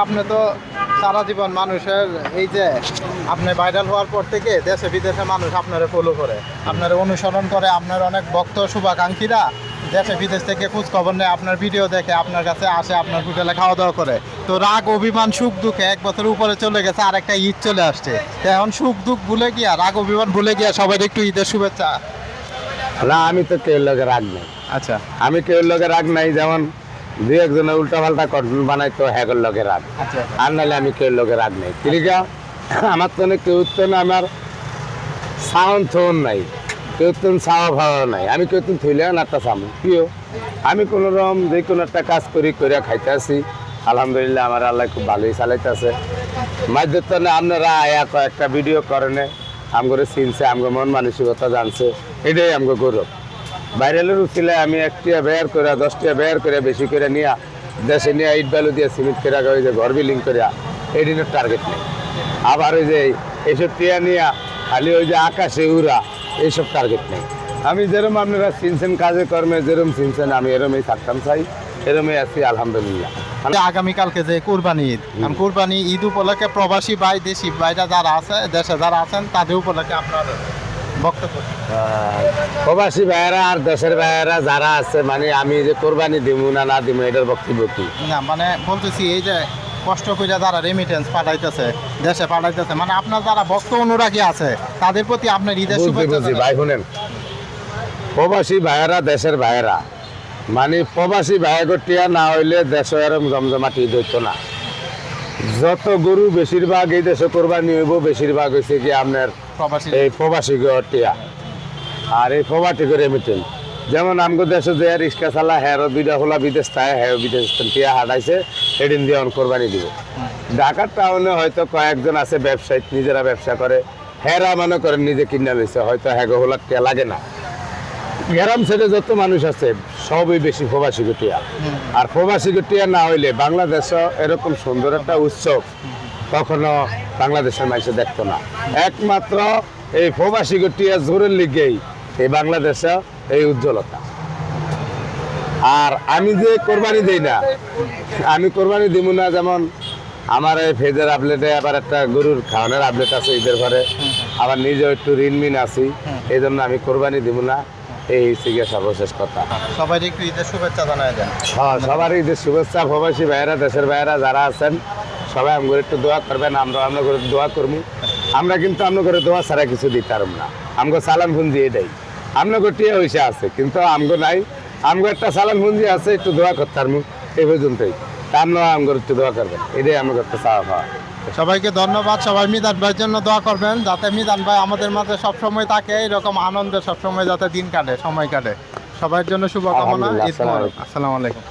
আপনি তো সারা জীবন মানুষের এই যে আপনি ভাইরাল হওয়ার পর থেকে দেশে বিদেশে মানুষ আপনারা ফলো করে, আপনারা অনুসরণ করে, আপনার অনেক ভক্ত শুভাকাঙ্ক্ষীরা দেশে বিদেশ থেকে খোঁজ খবর নেয়, আপনার ভিডিও দেখে, আপনার কাছে আসে, আপনার হোটেলে খাওয়া দাওয়া করে। তো রাগ অভিমান সুখ দুঃখে 1 বছর উপরে চলে গেছে, আর একটা ঈদ চলে আসছে। তো এখন সুখ দুঃখ ভুলে গিয়া, রাগ অভিমান ভুলে গিয়া সবাই একটু ঈদের শুভেচ্ছা। না, আমি তো কেউ লোকের রাগ নাই। আচ্ছা, আমি কেউ লোকের রাগ নাই। যেমন দুই একজনের উল্টা পাল্টা কন্টেন্ট বানাইতো হ্যাগর লোকের রাগ, আচ্ছা, আর নাহলে আমি কেউ লোকের রাগ নাই। তিরিকা আমার তো কেউ তো না, আমার সাউন্ড থোন নাই, কেউ তো চাওয়া ভাওয়া নাই। আমি কেউ তো থইলে না একটা চামু প্রিয়। আমি কোনো রকম যে কোনো একটা কাজ করি করিয়া খাইতে আসি। আলহামদুলিল্লাহ আমার আল্লাহ খুব ভালোই চালাইতেছে। মাঝের তো আপনারা আয়া কয়েকটা ভিডিও করেনে আমগরে চিনছে, আমগো মন মানসিকতা জানছে, এটাই আমগো গৌরব। ভাইরালের উচিলে আমি 1 টিয়া ব্যয় করে 10 টিয়া ব্যয় করে বেশি করে নিয়ে দেশে নিয়ে ইট বালু দিয়ে সিমেন্ট করে ওই যে ঘর বিল্ডিং করিয়া এই দিনের টার্গেট নেই। আবার ওই যে এইসব টিয়া নিয়ে খালি ওই যে আকাশে উড়া, এইসব টার্গেট নেই। আমি যেরকম আপনারা চিনছেন কাজে কর্মে যেরকম চিনছেন, আমি এরমই থাকতাম চাই, এরমই আছি আলহামদুলিল্লাহ। আগামীকালকে যে কুরবানি ঈদ, কুরবানি ঈদ উপলক্ষে প্রবাসী ভাই দেশি ভাইরা যারা আছে, দেশে যারা আছেন, তাদের উপলক্ষে আপনার বক্তব্য। প্রবাসী ভাইয়েরা আর দেশের ভাইয়েরা যারা আছে, মানে আমি যে কোরবানি দিব না দিব এটার বক্তব্য কি না, মানে বলতেছি এই যে কষ্ট করে যারা রেমিটেন্স পাঠাইতেছে, দেশে পাঠাইতেছে, মানে আপনার যারা ভক্ত অনুরাগী আছে, তাদের প্রতি আপনার ঈদের শুভেচ্ছা। ভাই শুনেন, প্রবাসী ভাইয়েরা দেশের ভাইয়েরা, মানে প্রবাসী ভাইগটিয়া না হইলে দেশ এরকম জমজমাটি ঈদ হইতো না। যত গরু বেশিরভাগ এই দেশে কোরবানি হইব, বেশিরভাগ হয়েছে কি আপনার এই প্রবাসী গটিয়া আর এই প্রবাসী করে রেমিটেন্স। যেমন আমগো দেশে যে রিক্সা চালা হ্যারো দুইটা খোলা বিদেশ থাকে, হ্যাঁ বিদেশ টিয়া হাঁটাইছে, এদিন দিয়ে কোরবানি দিব। ঢাকার টাউনে হয়তো কয়েকজন আছে ব্যবসায়ী, নিজেরা ব্যবসা করে, হেরা মনে করেন নিজে কিনে লইছে, হয়তো হ্যাগো হোলার টিয়া লাগে না। গ্রাম ছেড়ে যত মানুষ আছে সবই বেশি প্রবাসী গটিয়া। আর প্রবাসী গটিয়া না হইলে বাংলাদেশ এরকম সুন্দর একটা উৎসব কখনো বাংলাদেশের মানুষ দেখতো না। একমাত্র এই প্রবাসী গটিয়া জোরের লিগেই এই বাংলাদেশে এই উজ্জ্বলতা। আর আমি যে কোরবানি দিই না, আমি কোরবানি দিব না। যেমন আমার এই ফেজের আপডেটে আবার একটা গরুর খাওয়ানোর আপডেট আছে ঈদের পরে, আবার নিজেও একটু ঋণমিন আছি, এই জন্য আমি কোরবানি দিব না। এই হচ্ছে সর্বশেষ কথা। সবাই একটু ঈদের শুভেচ্ছা জানাই দেন। হ্যাঁ, সবার ঈদের শুভেচ্ছা। প্রবাসী ভাইয়েরা দেশের ভাইয়েরা যারা আছেন সবাই আমগো একটু দোয়া করবেন, আমরা করে দোয়া করবো। আমরা কিন্তু করে দোয়া ছাড়া কিছু দিতে পারব না। আমগো সালাম ফুঞ্জি এটাই, আমগো টিয়া হইসে আছে কিন্তু আমগো নাই। আমগো একটা সালাম ফুঞ্জি আছে, একটু দোয়া করতে পারবো এই পর্যন্তই। তা আমগো একটু দোয়া করবেন, এটাই আমগো একটা চাওয়া পাওয়া। সবাইকে ধন্যবাদ। সবাই মিজান ভাইয়ের জন্য দোয়া করবেন, যাতে মিজান ভাই আমাদের মাঝে সবসময় থাকে, এরকম আনন্দে সবসময় যাতে দিন কাটে, সময় কাটে। সবার জন্য শুভকামনা। আসসালামু আলাইকুম।